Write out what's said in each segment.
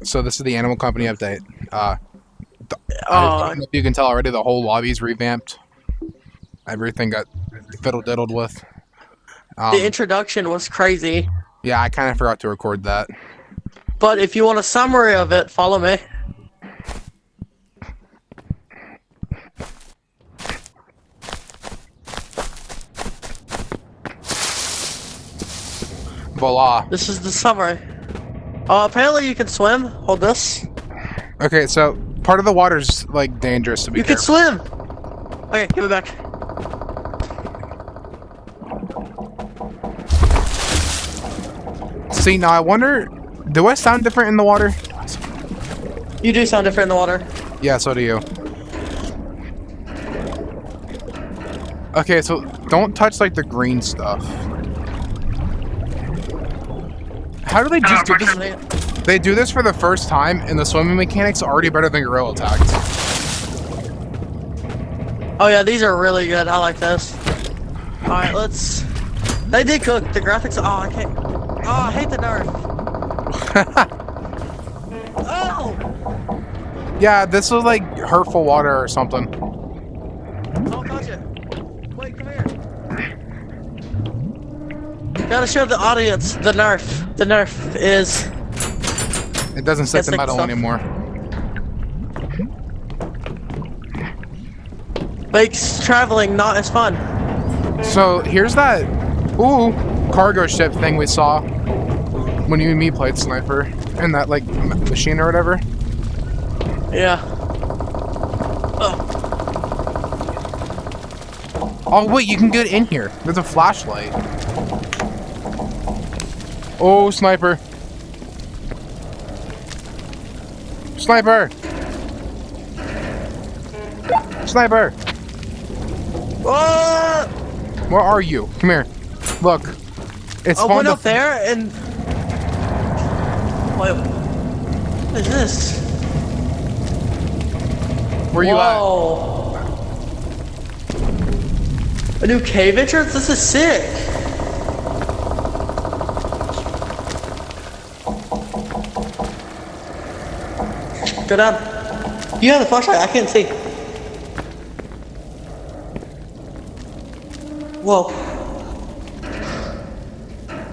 So this is the Animal Company update. I don't know if you can tell already, the whole lobby's revamped. Everything got fiddle-diddled with. The introduction was crazy. Yeah, I kind of forgot to record that. But if you want a summary of it, follow me. Voila. This is the summary. Apparently you can swim. Hold this. Okay, so part of the water's like dangerous to be You can careful. swim! Okay, give it back. See, now I wonder, do I sound different in the water? You do sound different in the water. Yeah, so do you. Okay, so don't touch like the green stuff. How do they just do this? They do this for the first time, and the swimming mechanics are already better than gorilla tags. Oh yeah, these are really good. I like this. Alright, let's... They did cook. The graphics... Oh, I can't... Oh, I hate the nerf. Oh! Yeah, this was like hurtful water or something. Don't touch it. Wait, come here. Gotta show the audience the nerf. The nerf is... It doesn't stick It's to like metal stuff. anymore. Makes traveling not as fun. So here's that cargo ship thing we saw when you and me played Sniper in that like machine or whatever. Yeah. Oh. Oh wait, you can get in here. There's a flashlight. Oh, Sniper. Sniper! Sniper! Oh! Where are you? Come here. Look. It's I fun went to up there and... Wait. What is this? Where you Whoa. A new cave entrance? This is sick. Go down. You have the flashlight, I can't see. Whoa.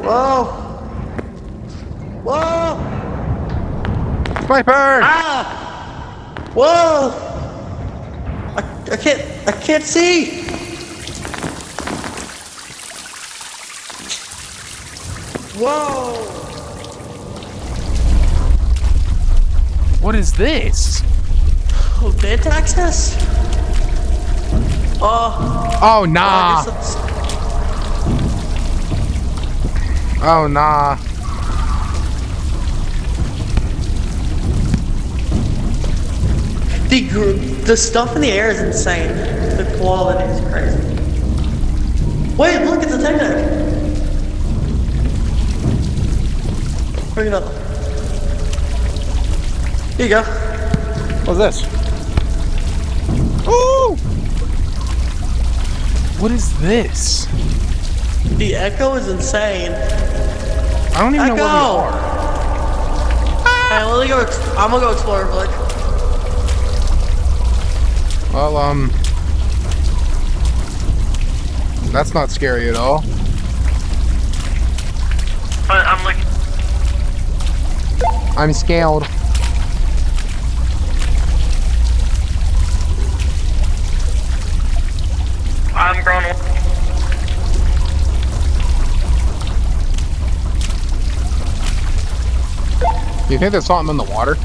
Whoa. Whoa. at? Sniper! Ah! Whoa. I can't see. Whoa. What is this? Oh, vent access? Oh, nah. Oh, nah. The stuff in the air is insane. The quality is crazy. Wait, look, it's a tech deck. Bring it up. Here you go. What's this? Ooh! What is this? The echo is insane. I don't even know where we Echo! are. Hey, let me go. I'm gonna go explore real quick. Well, that's not scary at all. I'm like. I'm scared. I'm grown. Do you think there's something in the water?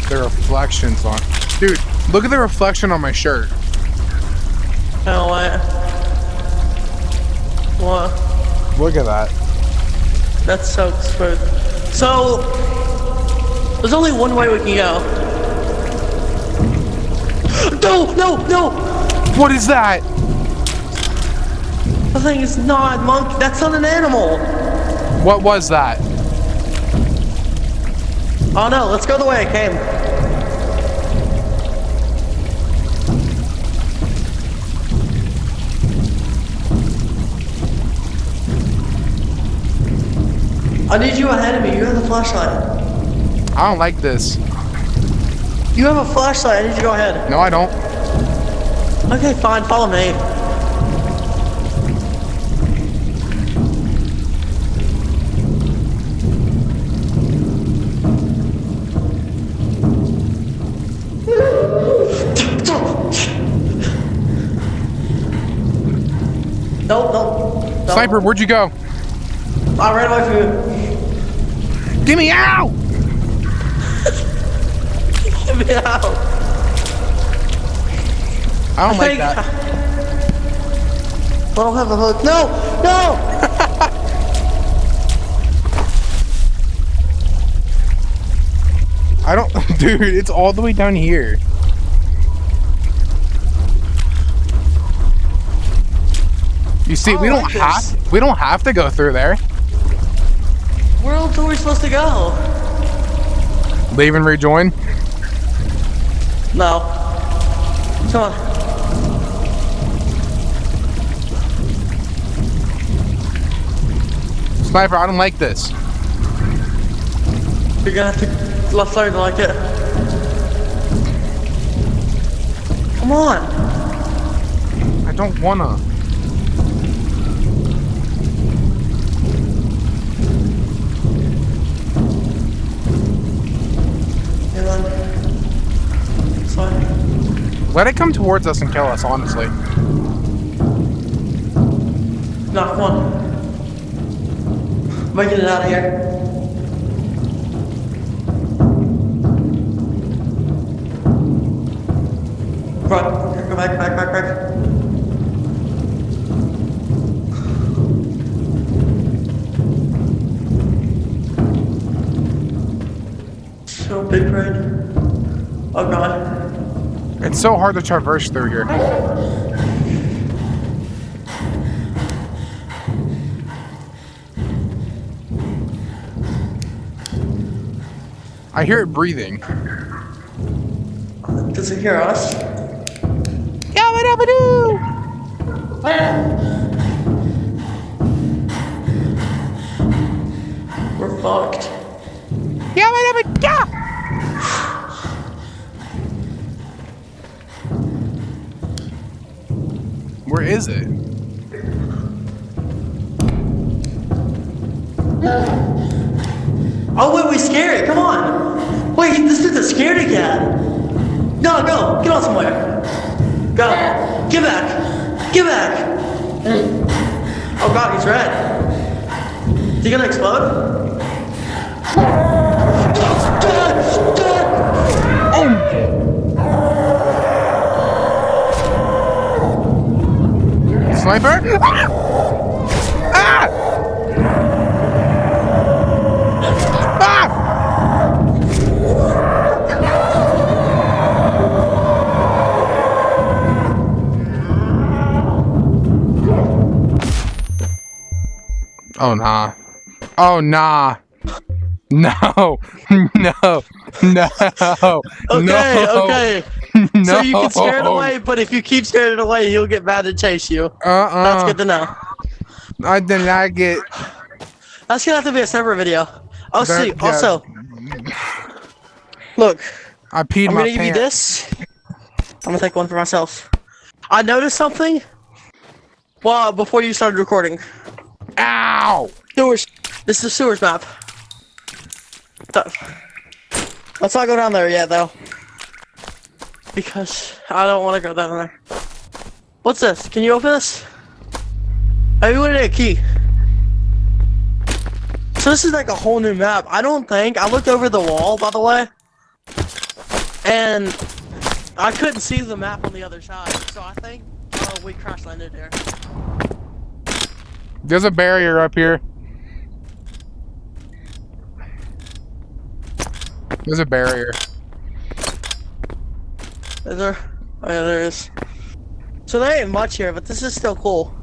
The reflections on... Dude, look at the reflection on my shirt. Oh, what? Look at that. That's so smooth. So, there's only one way we can go. No, no, no! What is that? The thing is not monkey. That's not an animal. What was that? Oh no, let's go the way I came. I need you ahead of me. You have the flashlight. I don't like this. You have a flashlight. I need you to go ahead. No, I don't. Okay, fine. Follow me. Nope. Sniper, where'd you go? I ran away from you. Get me out! Get me out. I don't like that. I don't have a hook. No! I don't, dude, it's all the way down here. You see, we don't have to go through there. Where else are we supposed to go? Leave and rejoin? No. Come on. Sniper, I don't like this. You're gonna have to left learn to like it. Come on. I don't wanna. Let it come towards us and kill us, honestly. No, come on. We're getting out of here. Run. Go back. So big brain. Oh god. It's so hard to traverse through here. I hear it breathing. Does it hear us? Yabba-dabba-doo! We're fucked. Yabba-dabba-da! Where is it? Oh wait, we scared it. Come on. Wait, this dude's a scaredy cat. No, go. Get on somewhere. Go. Get back. Get back. Oh god, he's red. Is he gonna explode? Sniper? Ah! Ah! Oh nah. Oh nah. No. No. No. Okay. No. So you can scare it away, but if you keep scaring it away, he'll get mad and chase you. That's good to know. I did not get. That's gonna have to be a separate video. Oh, see. Yeah. Also, look. I peed I'm my gonna give you this. I'm gonna take one for myself. I noticed something. Well, before you started recording. Ow! Sewers. This is the sewers map. Let's not go down there yet, though. Because I don't want to go down there. What's this? Can you open this? Maybe we need a key. So this is like a whole new map. I don't think. I looked over the wall, by the way. And I couldn't see the map on the other side. So I think we crash landed there. There's a barrier up here. There's a barrier. Is there? Oh yeah, there is. So there ain't much here, but this is still cool.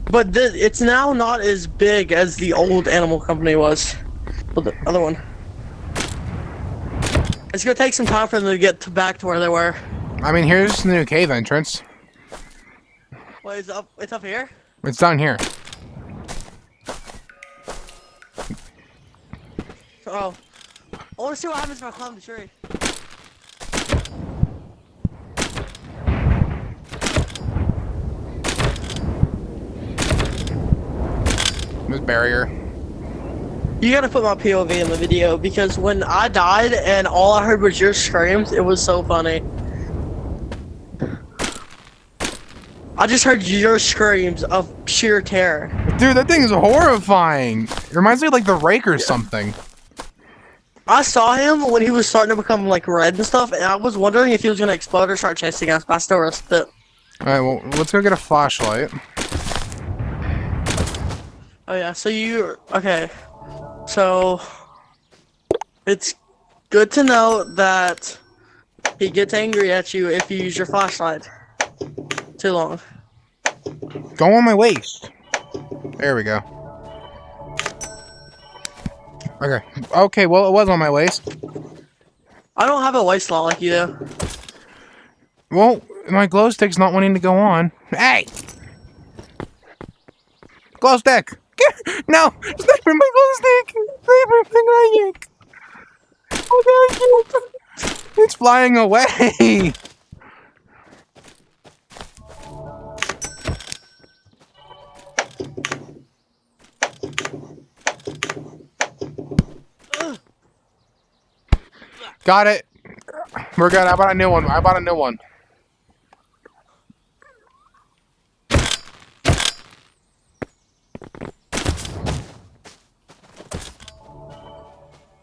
But it's now not as big as the old animal company was. Well, the other one. It's gonna take some time for them to get back to where they were. I mean, here's the new cave entrance. Wait, it's up here? It's down here. Oh. I want to see what happens if I climb the tree. This barrier. You gotta put my POV in the video because when I died and all I heard was your screams, it was so funny. I just heard your screams of sheer terror. Dude, that thing is horrifying. It reminds me of like the Rake or something. I saw him when he was starting to become like red and stuff, and I was wondering if he was gonna explode or start chasing us, but I still risked it. Alright, well, let's go get a flashlight. Oh yeah, so okay. So, it's good to know that he gets angry at you if you use your flashlight too long. Go on my waist. There we go. Okay. Okay, well, it was on my waist. I don't have a waist slot like you do. Well, my glow stick's not wanting to go on. Hey! Glow stick! No! Sniper my glow stick! Sniper my glow stick! Oh, no, it's flying away! Got it. We're good. I bought a new one.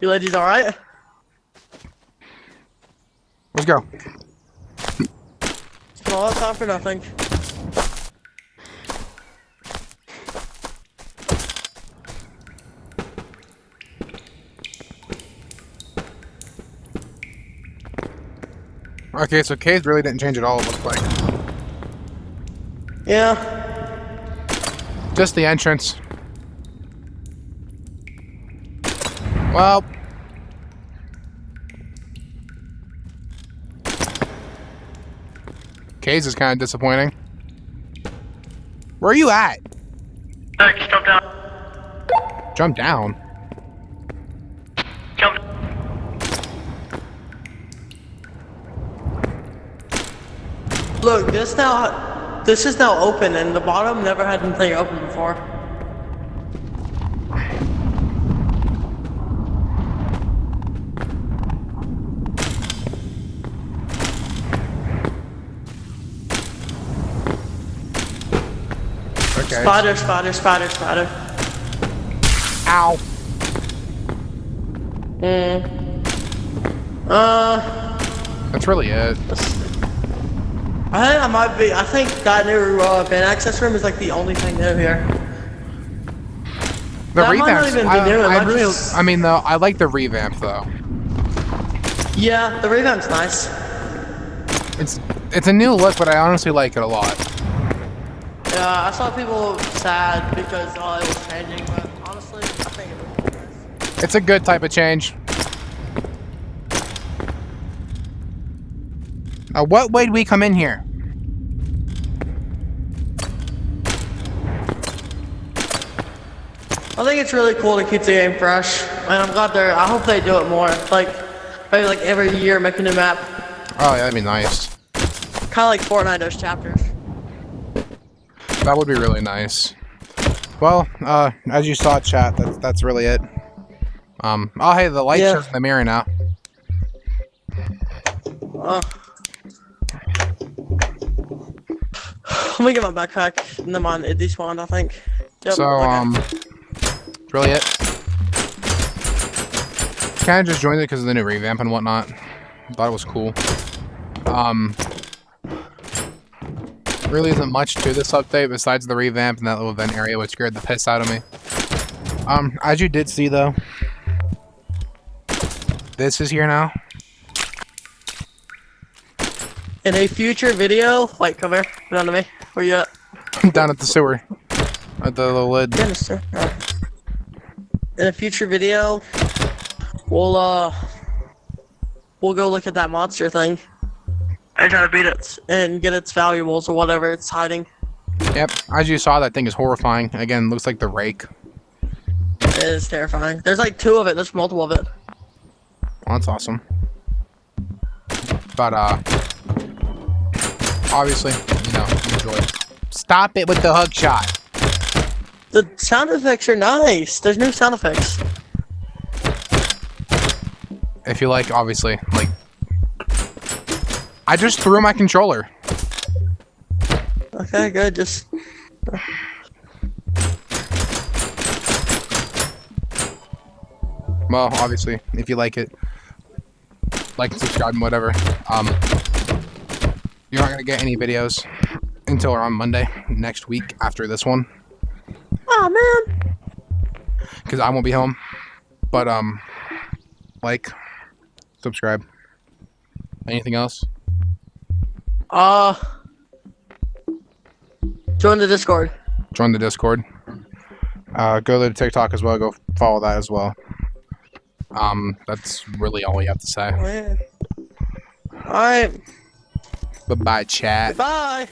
You ladies alright? Let's go. Spent all that time for nothing. Okay, so caves really didn't change at all, it looks like. Yeah. Just the entrance. Well. Caves is kind of disappointing. Where are you at? Just jump down. Jump down? Jump. Look, this is now open, and the bottom never had anything open before. Okay. Spider. Ow. That's really it. I think that new van access room is like the only thing new here. The that might not revamp. even be new. I mean, though, I like the revamp though. Yeah, the revamp's nice. It's a new look, but I honestly like it a lot. Yeah, I saw people sad because it was changing, but honestly, I think it was nice. It's a good type of change. Now, what way do we come in here? I think it's really cool to keep the game fresh, and I'm glad I hope they do it more. Like, maybe like every year make a new map. Oh, yeah, that'd be nice. Kind of like Fortnite does chapters. That would be really nice. Well, as you saw, chat, that's really it. Oh, hey, the light shows in the mirror now. Let me get my backpack, and then mine it despawned, I think. Yep, So, that's really it. Kind of just joined it because of the new revamp and whatnot. Thought it was cool. Really isn't much to this update besides the revamp and that little vent area which scared the piss out of me. As you did see though, this is here now. In a future video, wait, come here, come down to me. Where you at? Down at the sewer. At the little lid. Minister. In a future video, we'll go look at that monster thing. And try to beat it and get its valuables or whatever it's hiding. Yep, as you saw, that thing is horrifying. Again, looks like the Rake. It is terrifying. There's like 2 of it. There's multiple of it. Well, that's awesome. But obviously, you know, enjoy. Stop it with the hook shot. The sound effects are nice. There's new sound effects. If you like, obviously, like, I just threw my controller. Okay, good. Just. Well, obviously, if you like it, like and subscribe and whatever. You're not gonna get any videos until around Monday next week after this one, Oh man. because I won't be home. But like, subscribe. Anything else? Join the Discord. Join the Discord. Go to the TikTok as well. Go follow that as well. That's really all we have to say. Alright. Bye-bye, chat. Bye.